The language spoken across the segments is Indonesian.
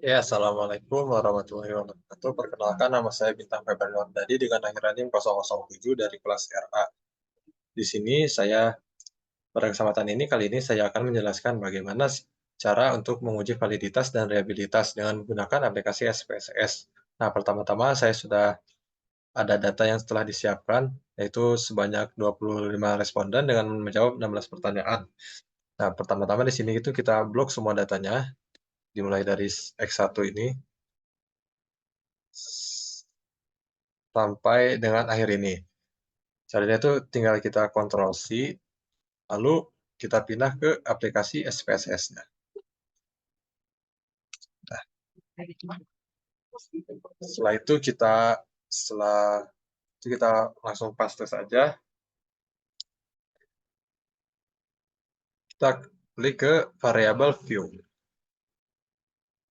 Ya, Assalamualaikum warahmatullahi wabarakatuh. Perkenalkan, nama saya Bintang Febrian Wardadi dengan akhiran ranking 007 dari kelas RA. Di sini pada kesempatan ini, kali ini saya akan menjelaskan bagaimana cara untuk menguji validitas dan reliabilitas dengan menggunakan aplikasi SPSS. Nah, pertama-tama saya sudah ada data yang setelah disiapkan, yaitu sebanyak 25 responden dengan menjawab 16 pertanyaan. Nah, pertama-tama di sini itu kita blok semua datanya, dimulai dari X1 ini sampai dengan akhir ini. Caranya itu tinggal kita Ctrl C, lalu kita pindah ke aplikasi SPSS-nya. Nah, setelah itu kita langsung paste saja. Kita klik ke variable view.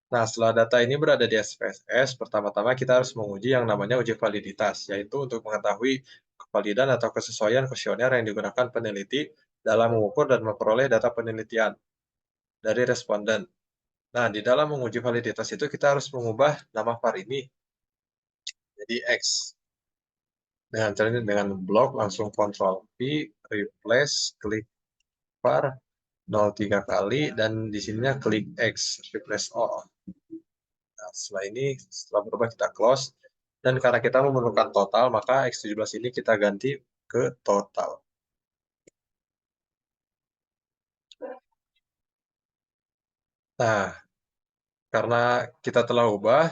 Nah, setelah data ini berada di SPSS, pertama-tama kita harus menguji yang namanya uji validitas, yaitu untuk mengetahui kevalidan atau kesesuaian kuesioner yang digunakan peneliti dalam mengukur dan memperoleh data penelitian dari responden. Nah, di dalam menguji validitas itu kita harus mengubah nama var ini jadi X. Dengan blok langsung Ctrl V, replace, klik var 03 kali, dan di sininya klik X, replace all. Nah, setelah berubah kita close, dan karena kita memerlukan total, maka X17 ini kita ganti ke total. Nah, karena kita telah ubah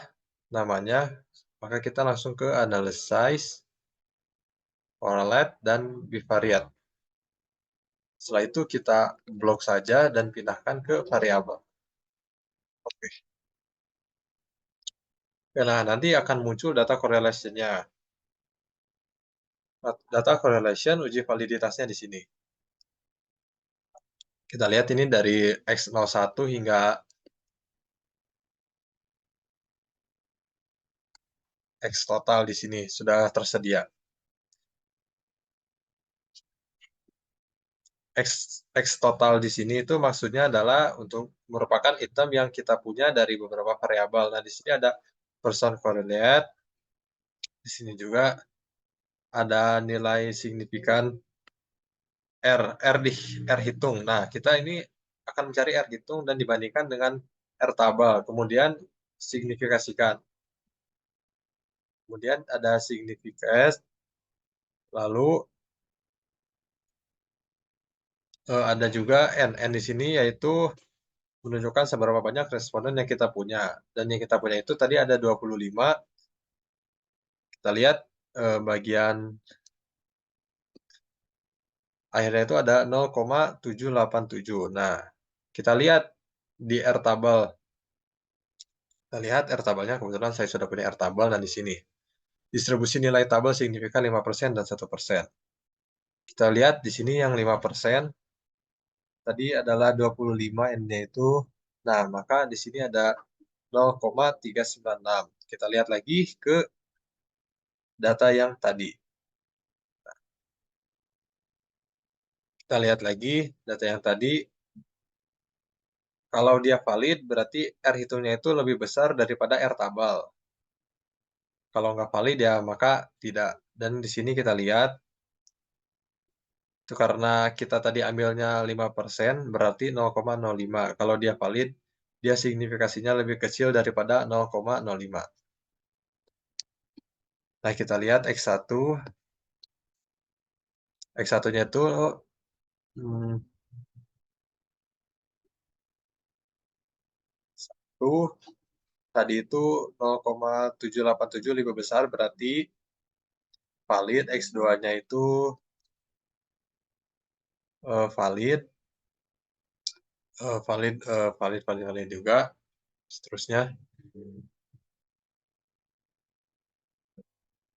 namanya, maka kita langsung ke analyze, correlate, dan bivariate. Setelah itu kita blok saja dan pindahkan ke variabel. Oke. Nah, nanti akan muncul data correlation-nya. Data correlation uji validitasnya di sini. Kita lihat ini dari X01 hingga X total di sini sudah tersedia. X total di sini itu maksudnya adalah untuk merupakan item yang kita punya dari beberapa variabel. Nah, di sini ada person correlate. Di sini juga ada nilai signifikan R hitung. Nah, kita ini akan mencari R hitung dan dibandingkan dengan R tabel. Kemudian signifikasikan. Kemudian ada significance. Lalu ada juga N di sini, yaitu menunjukkan seberapa banyak responden yang kita punya. Dan yang kita punya itu tadi ada 25. Kita lihat bagian akhirnya itu ada 0,787. Nah, kita lihat di R tabel. Kita lihat R tabelnya, kebetulan saya sudah punya R tabel, dan di sini. Distribusi nilai tabel signifikan 5% dan 1%. Kita lihat di sini yang 5%, tadi adalah 25 N-nya itu. Nah, maka di sini ada 0,396. Kita lihat lagi ke data yang tadi. Kita lihat lagi data yang tadi. Kalau dia valid, berarti R hitungnya itu lebih besar daripada R tabel. Kalau nggak valid ya maka tidak. Dan di sini kita lihat, itu karena kita tadi ambilnya 5%, berarti 0,05. Kalau dia valid, dia signifikasinya lebih kecil daripada 0,05. Nah, kita lihat X1. X1-nya itu tadi itu 0,787 lebih besar, berarti valid. X2-nya itu valid. Valid juga. Seterusnya.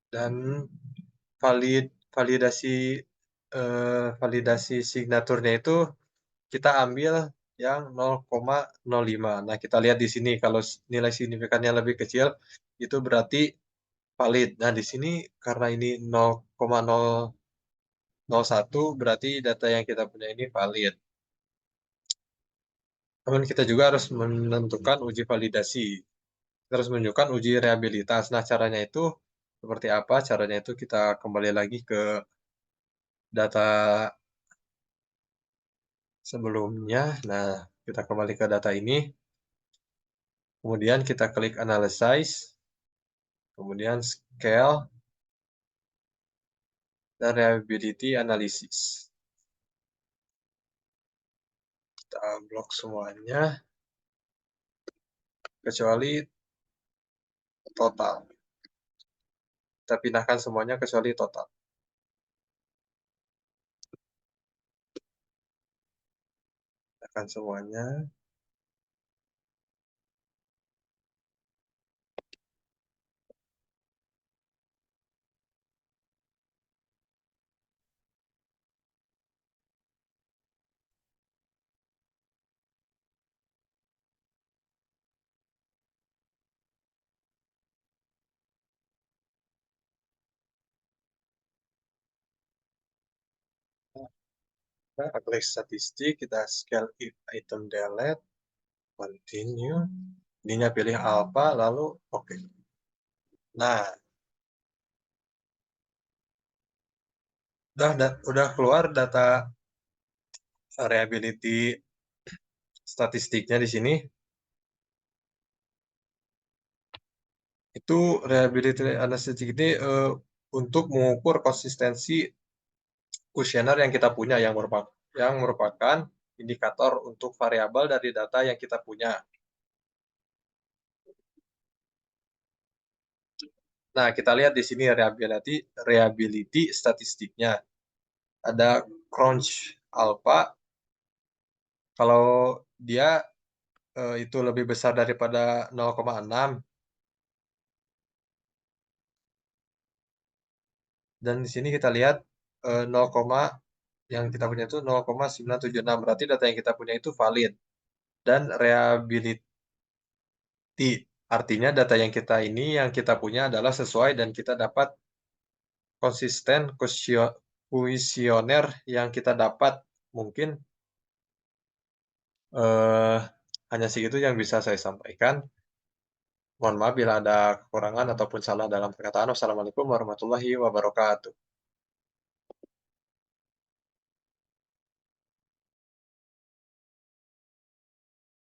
Dan validasi signaturnya itu kita ambil yang 0,05. Nah, kita lihat di sini kalau nilai signifikannya lebih kecil itu berarti valid. Nah, di sini karena ini 0,001 berarti data yang kita punya ini valid. Namun kita juga harus menentukan uji validasi. terus menunjukkan uji reliabilitas. Nah, caranya itu seperti apa? Caranya itu kita kembali lagi ke data sebelumnya. Nah, kita kembali ke data ini, kemudian kita klik analyze, kemudian scale, dan reliability analysis. Kita blok semuanya, kecuali total. Kita pindahkan semuanya kecuali total. Pindahkan semuanya. Kita klik statistik, kita scale if item delete, continue. Ininya pilih alpha, lalu oke. Nah, udah keluar data reliability statistiknya di sini. Itu reliability analysis ini untuk mengukur konsistensi kuesioner yang kita punya yang merupakan indikator untuk variabel dari data yang kita punya. Nah, kita lihat di sini reliability statistiknya. Ada crunch alpha, kalau dia itu lebih besar daripada 0,6, dan di sini kita lihat 0, yang kita punya itu 0,976, berarti data yang kita punya itu valid. Dan reliability, artinya data yang kita punya adalah sesuai dan kita dapat konsisten kuesioner yang kita dapat. Mungkin eh, hanya segitu yang bisa saya sampaikan. Mohon maaf bila ada kekurangan ataupun salah dalam perkataan. Wassalamualaikum warahmatullahi wabarakatuh.